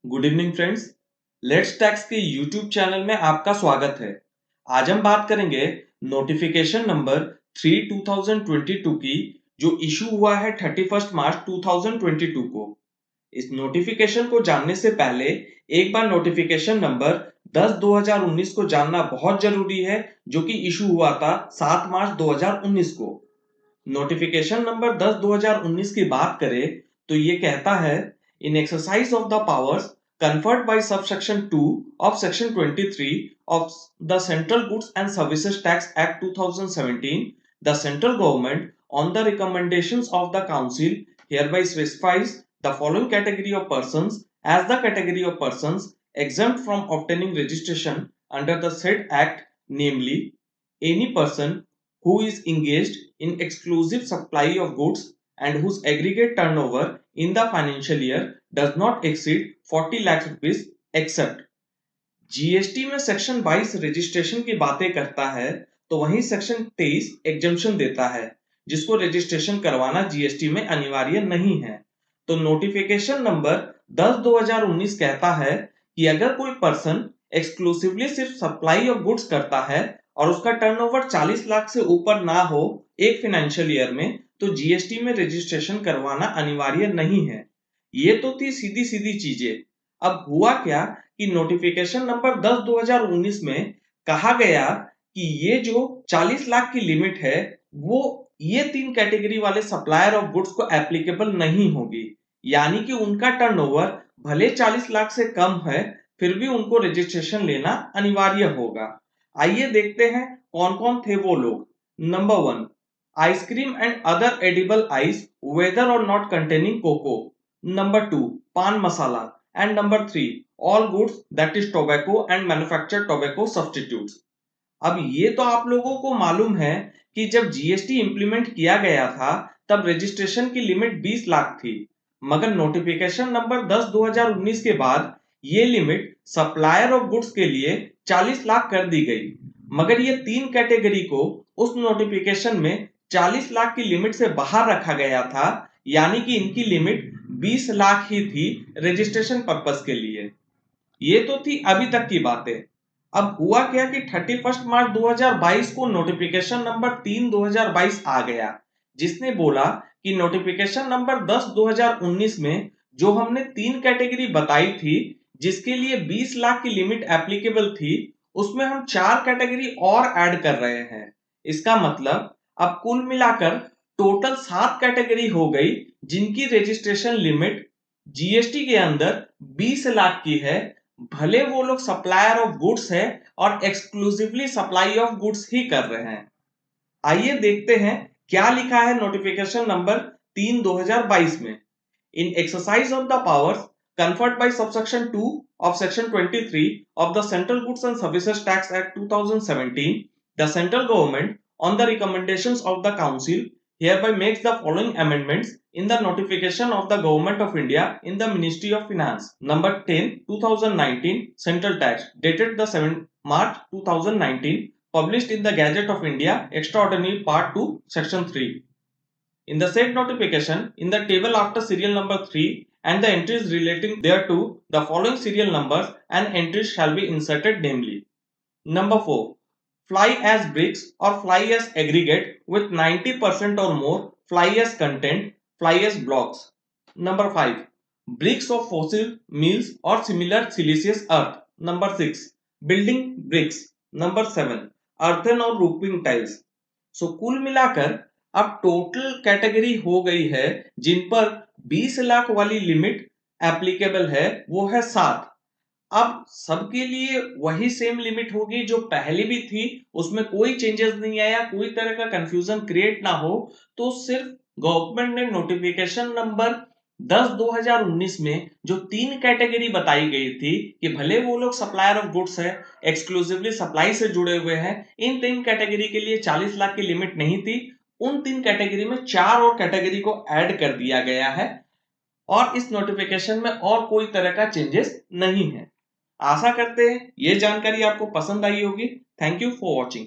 Good evening friends. Let's tax के YouTube channel में आपका स्वागत है। आज हम बात करेंगे नोटिफिकेशन नंबर 3 2022 की, जो इशू हुआ है 31 मार्च 2022 को। इस नोटिफिकेशन को जानने से पहले एक बार नोटिफिकेशन नंबर 10 2019 को जानना बहुत जरूरी है, जो कि इशू हुआ था 7 मार्च 2019 को। नोटिफिकेशन नंबर 10 2019 की बात करें तो ये कहता है, in exercise of the powers conferred by subsection 2 of section 23 of the Central Goods and Services Tax Act 2017, the central government, on the recommendations of the council, hereby specifies the following category of persons as the category of persons exempt from obtaining registration under the said act, namely any person who is engaged in exclusive supply of goods and whose aggregate turnover in the financial year does not exceed 40 lakh rupees except. GST में section 22 registration की बातें करता है, तो वहीं section 23 exemption देता है, जिसको रजिस्ट्रेशन करवाना जीएसटी में अनिवार्य नहीं है। तो नोटिफिकेशन नंबर 10/2019 कहता है कि अगर कोई पर्सन एक्सक्लूसिवली सिर्फ सप्लाई ऑफ गुड्स करता है और उसका टर्नओवर 40 लाख से ऊपर ना हो एक फाइनेंशियल ईयर में, तो जीएसटी में रजिस्ट्रेशन करवाना अनिवार्य नहीं है। ये तो थी सीधी सीधी चीजें। अब हुआ क्या कि नोटिफिकेशन नंबर 10 2019 में कहा गया कि ये जो 40 लाख की लिमिट है, वो ये 3 कैटेगरी वाले सप्लायर ऑफ गुड्स को एप्लीकेबल नहीं होगी। यानी कि उनका टर्नओवर भले 40 लाख से कम है, फिर भी उनको रजिस्ट्रेशन लेना अनिवार्य होगा। आइए देखते हैं कौन कौन थे वो लोग। Number 1, ice cream and other edible ice whether और not containing cocoa. Number 2, pan masala. And number 3, all goods that is tobacco and manufactured tobacco substitutes. अब ये तो आप लोगों को मालूम है कि जब जीएसटी इंप्लीमेंट किया गया था तब रजिस्ट्रेशन की लिमिट 20 लाख थी, मगर नोटिफिकेशन नंबर 10 2019 के बाद ये लिमिट सप्लायर ऑफ गुड्स के लिए 40 लाख कर दी गई। मगर ये 3 कैटेगरी को उस नोटिफिकेशन में 40 लाख की लिमिट से बाहर रखा गया था, यानी कि इनकी लिमिट 20 लाख ही थी रजिस्ट्रेशन पर्पस के लिए। ये तो थी अभी तक की बातें। अब हुआ क्या कि 31 मार्च 2022 को नोटिफिकेशन नंबर 3 2022 आ गया, जिसने बोला कि नोटिफिकेशन नंबर 10 2019 में जो हमने 3 कैटेगरी बताई थी जिसके लिए 20 लाख की लिमिट एप्लीकेबल थी, उसमें हम 4 कैटेगरी और ऐड कर रहे हैं। इसका मतलब अब कुल मिलाकर टोटल 7 कैटेगरी हो गई जिनकी रजिस्ट्रेशन लिमिट जीएसटी के अंदर 20 लाख की है, भले वो लोग सप्लायर ऑफ गुड्स है और एक्सक्लूसिवली सप्लाई ऑफ गुड्स ही कर रहे हैं। आइए देखते हैं क्या लिखा है नोटिफिकेशन नंबर 3 2022 में। In exercise of the powers conferred by subsection 2 of section 23 of the Central Goods and Services Tax Act 2017, the central government, on the recommendations of the council, hereby makes the following amendments in the notification of the Government of India in the Ministry of Finance, number 10 2019, Central Tax, dated the 7th March 2019, published in the Gazette of India, Extraordinary Part 2, Section 3. In the said notification, in the table after serial number 3 and the entries relating thereto, the following serial numbers and entries shall be inserted, namely: Number 4, fly ash bricks or fly ash aggregate with 90% or more fly ash content, fly ash blocks. Number 5, bricks of fossil meals or similar siliceous earth. Number 6, building bricks. Number 7, earthen or roofing tiles. So कुल मिलाकर अब total category हो गई है जिन पर 20 लाख वाली limit applicable है, वो है 7। अब सबके लिए वही सेम लिमिट होगी जो पहले भी थी, उसमें कोई चेंजेस नहीं आया, कोई तरह का कंफ्यूजन क्रिएट ना हो। तो सिर्फ गवर्नमेंट ने नोटिफिकेशन नंबर 10 2019 में जो 3 कैटेगरी बताई गई थी कि भले वो लोग सप्लायर ऑफ गुड्स है, एक्सक्लूसिवली सप्लाई से जुड़े हुए हैं, इन 3 कैटेगरी के लिए 40 लाख की लिमिट नहीं थी। उन 3 कैटेगरी में 4 और कैटेगरी को ऐड कर दिया गया है और इस नोटिफिकेशन में और कोई तरह का चेंजेस नहीं है। आशा करते हैं ये जानकारी आपको पसंद आई होगी। Thank you for watching.